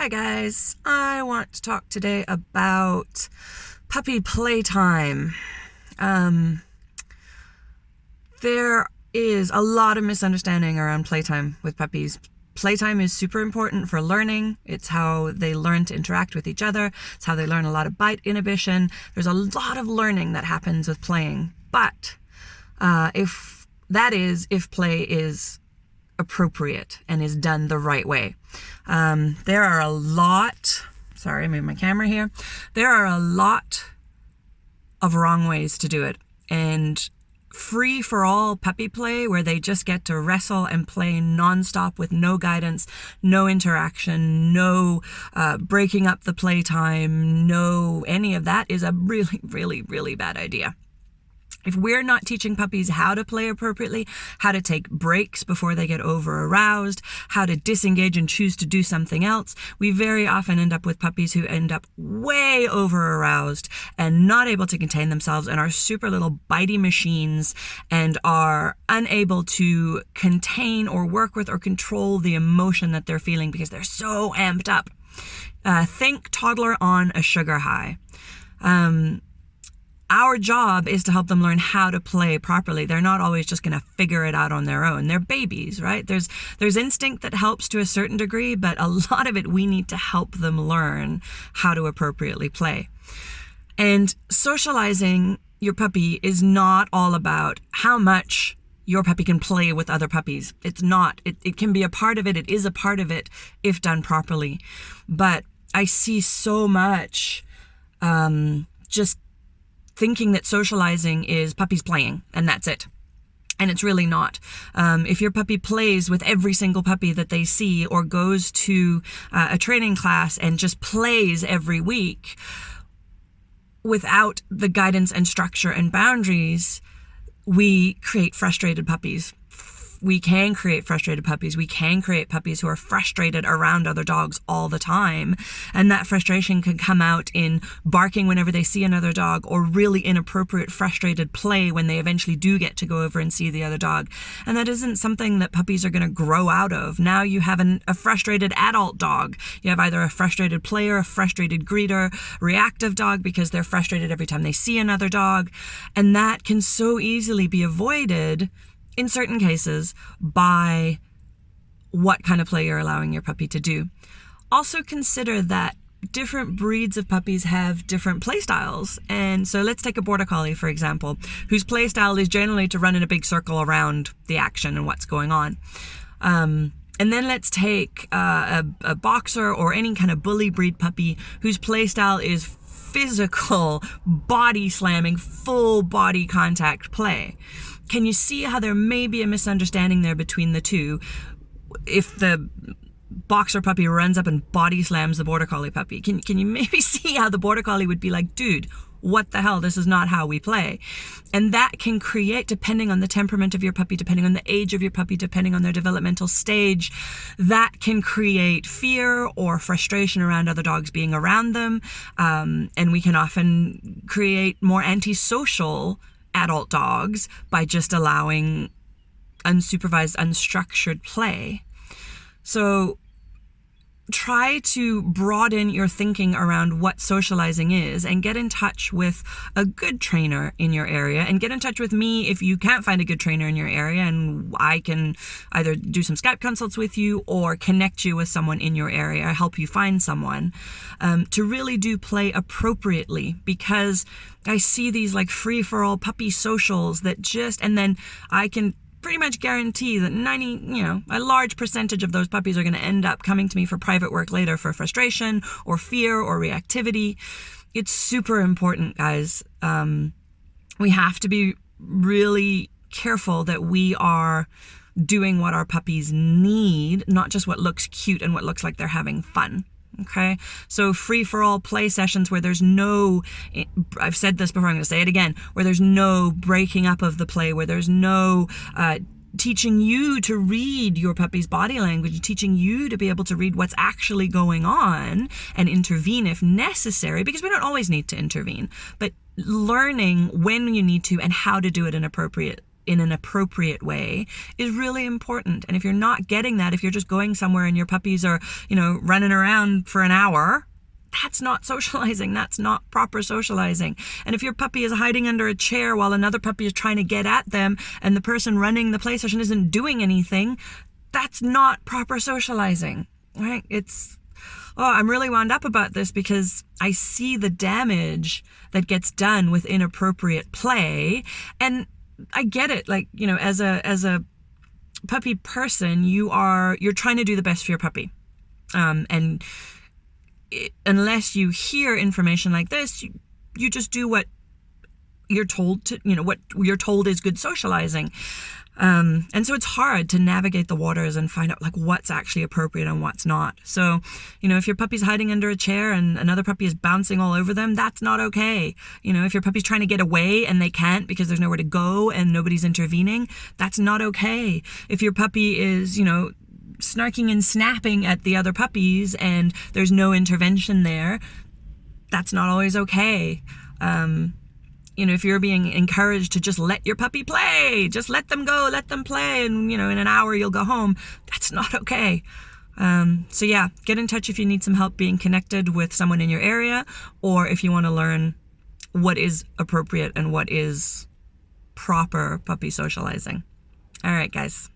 Hi guys, I want to talk today about puppy playtime. There is a lot of misunderstanding around playtime with puppies. Playtime is super important for learning. It's how they learn to interact with each other. It's how they learn a lot of bite inhibition. There's a lot of learning that happens with playing. But if play is appropriate and is done the right way. There are a lot, sorry, I moved my camera here. There are a lot of wrong ways to do it. And free for all puppy play where they just get to wrestle and play nonstop with no guidance, no interaction, no breaking up the playtime, no any of that is a really, really, really bad idea. If we're not teaching puppies how to play appropriately, how to take breaks before they get over-aroused, how to disengage and choose to do something else, we very often end up with puppies who end up way over-aroused and not able to contain themselves and are super little bitey machines and are unable to contain or work with or control the emotion that they're feeling because they're so amped up. Think toddler on a sugar high. Our job is to help them learn how to play properly. They're not always just going to figure it out on their own. They're babies, right? There's instinct that helps to a certain degree, but a lot of it we need to help them learn how to appropriately play. And socializing your puppy is not all about how much your puppy can play with other puppies. It's not. It can be a part of it. It is a part of it if done properly. But I see so much just thinking that socializing is puppies playing and that's it. And it's really not. If your puppy plays with every single puppy that they see or goes to a training class and just plays every week without the guidance and structure and boundaries, we create frustrated puppies. We can create frustrated puppies. We can create puppies who are frustrated around other dogs all the time. And that frustration can come out in barking whenever they see another dog or really inappropriate frustrated play when they eventually do get to go over and see the other dog. And that isn't something that puppies are going to grow out of. Now you have a frustrated adult dog. You have either a frustrated player, a frustrated greeter, reactive dog because they're frustrated every time they see another dog. And that can so easily be avoided in certain cases by what kind of play you're allowing your puppy to do. Also consider that different breeds of puppies have different play styles. And so let's take a border collie, for example, whose play style is generally to run in a big circle around the action and what's going on. And then let's take a boxer or any kind of bully breed puppy whose play style is physical, body slamming, full body contact play. Can you see how there may be a misunderstanding there between the two? If the boxer puppy runs up and body slams the border collie puppy, can you maybe see how the border collie would be like, dude, what the hell? This is not how we play. And that can create, depending on the temperament of your puppy, depending on the age of your puppy, depending on their developmental stage, that can create fear or frustration around other dogs being around them. And we can often create more antisocial adult dogs by just allowing unsupervised, unstructured play. So try to broaden your thinking around what socializing is and get in touch with a good trainer in your area, and get in touch with me if you can't find a good trainer in your area, and I can either do some Skype consults with you or connect you with someone in your area, or help you find someone to really do play appropriately, because I see these like free-for-all puppy socials that just, and then I can pretty much guarantee that a large percentage of those puppies are going to end up coming to me for private work later for frustration or fear or reactivity. It's super important, guys. We have to be really careful that we are doing what our puppies need, not just what looks cute and what looks like they're having fun. Okay, so free-for-all play sessions where there's no, I've said this before, I'm going to say it again, where there's no breaking up of the play, where there's no teaching you to read your puppy's body language, teaching you to be able to read what's actually going on and intervene if necessary, because we don't always need to intervene, but learning when you need to and how to do it in appropriate in an appropriate way is really important. And if you're not getting that, if you're just going somewhere and your puppies are, running around for an hour, that's not socializing. That's not proper socializing. And if your puppy is hiding under a chair while another puppy is trying to get at them and the person running the play session isn't doing anything, that's not proper socializing, right? I'm really wound up about this because I see the damage that gets done with inappropriate play. And I get it. Like, as a puppy person, you're trying to do the best for your puppy. Unless you hear information like this, you just do what you're told to, what you're told is good socializing. And so it's hard to navigate the waters and find out like what's actually appropriate and what's not. So, if your puppy's hiding under a chair and another puppy is bouncing all over them, that's not okay. If your puppy's trying to get away and they can't because there's nowhere to go and nobody's intervening, that's not okay. If your puppy is, snarking and snapping at the other puppies and there's no intervention there, that's not always okay. If you're being encouraged to just let your puppy play, just let them go, let them play, and, in an hour you'll go home, that's not okay. So yeah, get in touch if you need some help being connected with someone in your area, or if you want to learn what is appropriate and what is proper puppy socializing. All right, guys.